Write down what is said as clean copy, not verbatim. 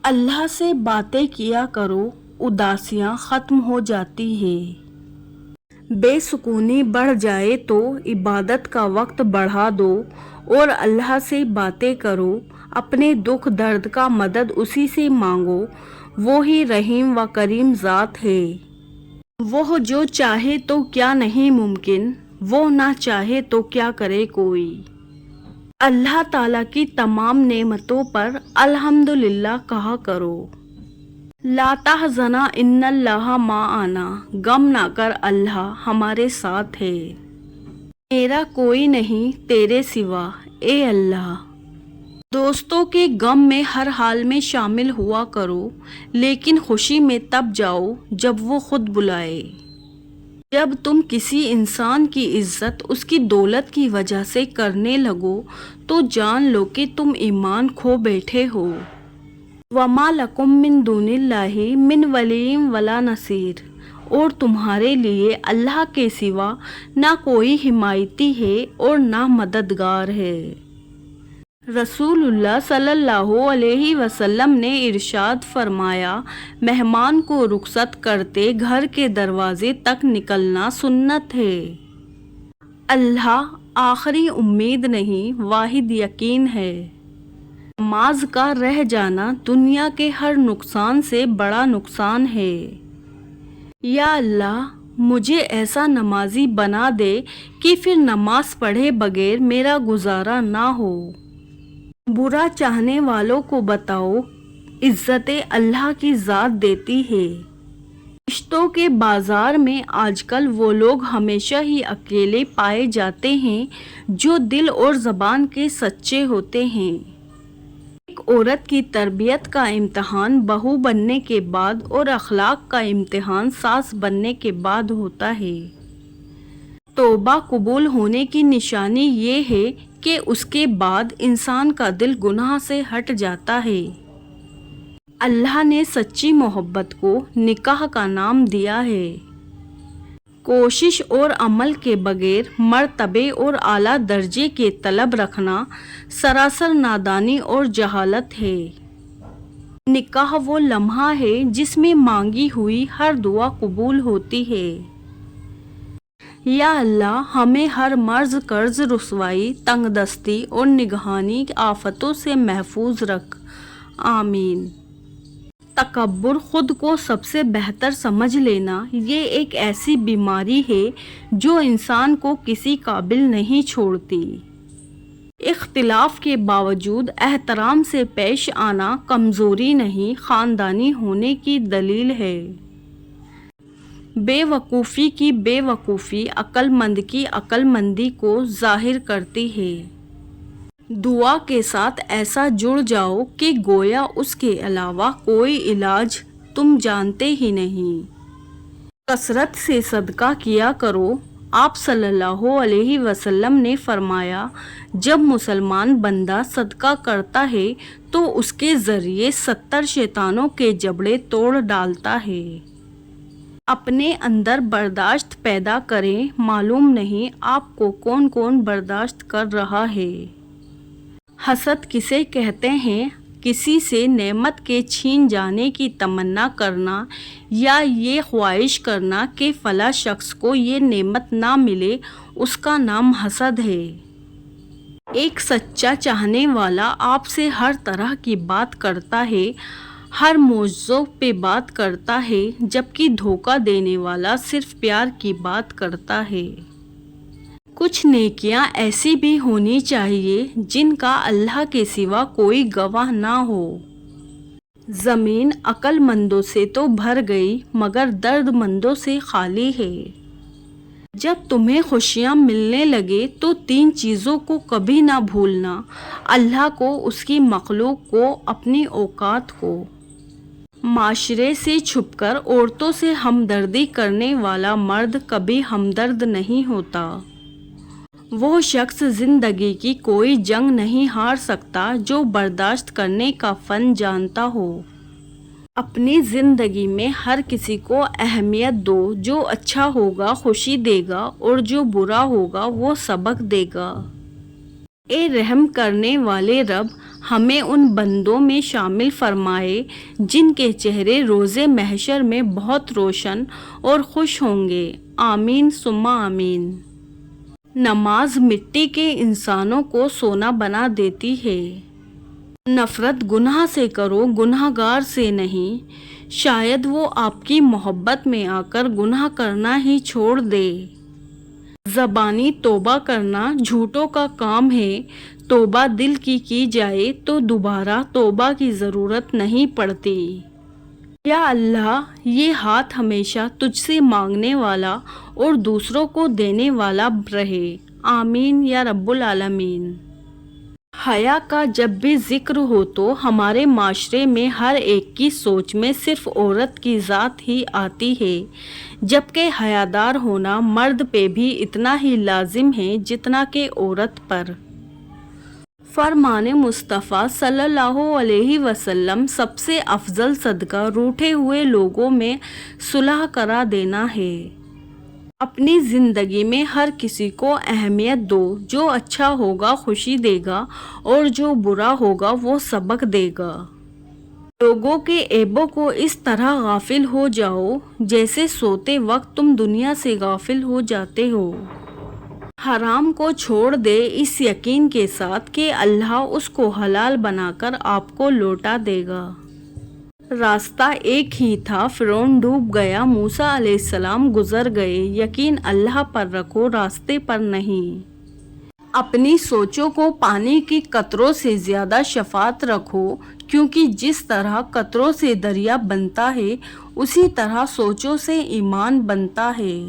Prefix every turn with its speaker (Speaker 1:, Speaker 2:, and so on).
Speaker 1: اللہ سے باتیں کیا کرو، اداسیاں ختم ہو جاتی ہے۔ بے سکونی بڑھ جائے تو عبادت کا وقت بڑھا دو اور اللہ سے باتیں کرو، اپنے دکھ درد کا مدد اسی سے مانگو، وہی رحیم و کریم ذات ہے۔ وہ جو چاہے تو کیا نہیں ممکن، وہ نہ چاہے تو کیا کرے کوئی۔ اللہ تعالیٰ کی تمام نعمتوں پر الحمدللہ کہا کرو۔ لا تحزن ان اللہ معنا، غم نہ کر، اللہ ہمارے ساتھ ہے۔ میرا کوئی نہیں تیرے سوا، اے اللہ۔ دوستوں کے غم میں ہر حال میں شامل ہوا کرو، لیکن خوشی میں تب جاؤ جب وہ خود بلائے۔ جب تم کسی انسان کی عزت اس کی دولت کی وجہ سے کرنے لگو تو جان لو کہ تم ایمان کھو بیٹھے ہو۔ وَمَا لَكُم مِّن دُونِ اللَّهِ مِّن وَلِيٍّ وَلَا نَصِيرٍ، اور تمہارے لیے اللہ کے سوا نہ کوئی حمایتی ہے اور نہ مددگار ہے۔ رسول اللہ صلی اللہ علیہ وسلم نے ارشاد فرمایا، مہمان کو رخصت کرتے گھر کے دروازے تک نکلنا سنت ہے۔ اللہ آخری امید نہیں، واحد یقین ہے۔ نماز کا رہ جانا دنیا کے ہر نقصان سے بڑا نقصان ہے۔ یا اللہ مجھے ایسا نمازی بنا دے کہ پھر نماز پڑھے بغیر میرا گزارا نہ ہو۔ برا چاہنے والوں کو بتاؤ، عزت اللہ کی ذات دیتی ہے۔ رشتوں کے بازار میں آج کل وہ لوگ ہمیشہ ہی اکیلے پائے جاتے ہیں جو دل اور زبان کے سچے ہوتے ہیں۔ ایک عورت کی تربیت کا امتحان بہو بننے کے بعد اور اخلاق کا امتحان ساس بننے کے بعد ہوتا ہے۔ توبہ قبول ہونے کی نشانی یہ ہے کہ اس کے بعد انسان کا دل گناہ سے ہٹ جاتا ہے۔ اللہ نے سچی محبت کو نکاح کا نام دیا ہے۔ کوشش اور عمل کے بغیر مرتبے اور اعلیٰ درجے کے طلب رکھنا سراسر نادانی اور جہالت ہے۔ نکاح وہ لمحہ ہے جس میں مانگی ہوئی ہر دعا قبول ہوتی ہے۔ یا اللہ ہمیں ہر مرض، قرض، رسوائی، تنگ دستی اور نگہانی آفتوں سے محفوظ رکھ، آمین۔ تکبر، خود کو سب سے بہتر سمجھ لینا، یہ ایک ایسی بیماری ہے جو انسان کو کسی قابل نہیں چھوڑتی۔ اختلاف کے باوجود احترام سے پیش آنا کمزوری نہیں، خاندانی ہونے کی دلیل ہے۔ بے وقوفی کی بے وقوفی عقل مند کی عقل مندی کو ظاہر کرتی ہے۔ دعا کے ساتھ ایسا جڑ جاؤ کہ گویا اس کے علاوہ کوئی علاج تم جانتے ہی نہیں۔ کثرت سے صدقہ کیا کرو۔ آپ صلی اللہ علیہ وسلم نے فرمایا، جب مسلمان بندہ صدقہ کرتا ہے تو اس کے ذریعے 70 شیطانوں کے جبڑے توڑ ڈالتا ہے۔ اپنے اندر برداشت پیدا کریں، معلوم نہیں آپ کو کون کون برداشت کر رہا ہے۔ حسد کسے کہتے ہیں؟ کسی سے نعمت کے چھین جانے کی تمنا کرنا یا یہ خواہش کرنا کہ فلاں شخص کو یہ نعمت نہ ملے، اس کا نام حسد ہے۔ ایک سچا چاہنے والا آپ سے ہر طرح کی بات کرتا ہے، ہر موضوع پہ بات کرتا ہے، جبکہ دھوکہ دینے والا صرف پیار کی بات کرتا ہے۔ کچھ نیکیاں ایسی بھی ہونی چاہیے جن کا اللہ کے سوا کوئی گواہ نہ ہو۔ زمین عقل مندوں سے تو بھر گئی مگر درد مندوں سے خالی ہے۔ جب تمہیں خوشیاں ملنے لگے تو 3 چیزوں کو کبھی نہ بھولنا، اللہ کو، اس کی مخلوق کو، اپنی اوقات کو۔ معاشرے سے چھپ کر عورتوں سے ہمدردی کرنے والا مرد کبھی ہمدرد نہیں ہوتا۔ وہ شخص زندگی کی کوئی جنگ نہیں ہار سکتا جو برداشت کرنے کا فن جانتا ہو۔ اپنی زندگی میں ہر کسی کو اہمیت دو، جو اچھا ہوگا خوشی دے گا اور جو برا ہوگا وہ سبق دے گا۔ اے رحم کرنے والے رب، ہمیں ان بندوں میں شامل فرمائے جن کے چہرے روز محشر میں بہت روشن اور خوش ہوں گے۔ آمین ثم آمین۔ نماز مٹی کے انسانوں کو سونا بنا دیتی ہے۔ نفرت گناہ سے کرو، گناہ گار سے نہیں، شاید وہ آپ کی محبت میں آ کر گناہ کرنا ہی چھوڑ دے۔ زبانی توبہ کرنا جھوٹوں کا کام ہے، توبہ دل کی جائے تو دوبارہ توبہ کی ضرورت نہیں پڑتی۔ یا اللہ، یہ ہاتھ ہمیشہ تجھ سے مانگنے والا اور دوسروں کو دینے والا رہے۔ آمین یا رب العالمین۔ حیا کا جب بھی ذکر ہو تو ہمارے معاشرے میں ہر ایک کی سوچ میں صرف عورت کی ذات ہی آتی ہے، جبکہ حیادار ہونا مرد پہ بھی اتنا ہی لازم ہے جتنا کہ عورت پر۔ فرمان مصطفیٰ صلی اللہ علیہ وسلم سب سے افضل صدقہ روٹھے ہوئے لوگوں میں صلح کرا دینا ہے۔ اپنی زندگی میں ہر کسی کو اہمیت دو، جو اچھا ہوگا خوشی دے گا اور جو برا ہوگا وہ سبق دے گا۔ لوگوں کے عیبوں کو اس طرح غافل ہو جاؤ جیسے سوتے وقت تم دنیا سے غافل ہو جاتے ہو۔ حرام کو چھوڑ دے اس یقین کے ساتھ کہ اللہ اس کو حلال بنا کر آپ کو لوٹا دے گا۔ راستہ ایک ہی تھا، فرعون ڈوب گیا، موسیٰ علیہ السلام گزر گئے، یقین اللہ پر رکھو، راستے پر نہیں۔ اپنی سوچوں کو پانی کی قطروں سے زیادہ شفاعت رکھو، کیونکہ جس طرح قطروں سے دریا بنتا ہے اسی طرح سوچوں سے ایمان بنتا ہے۔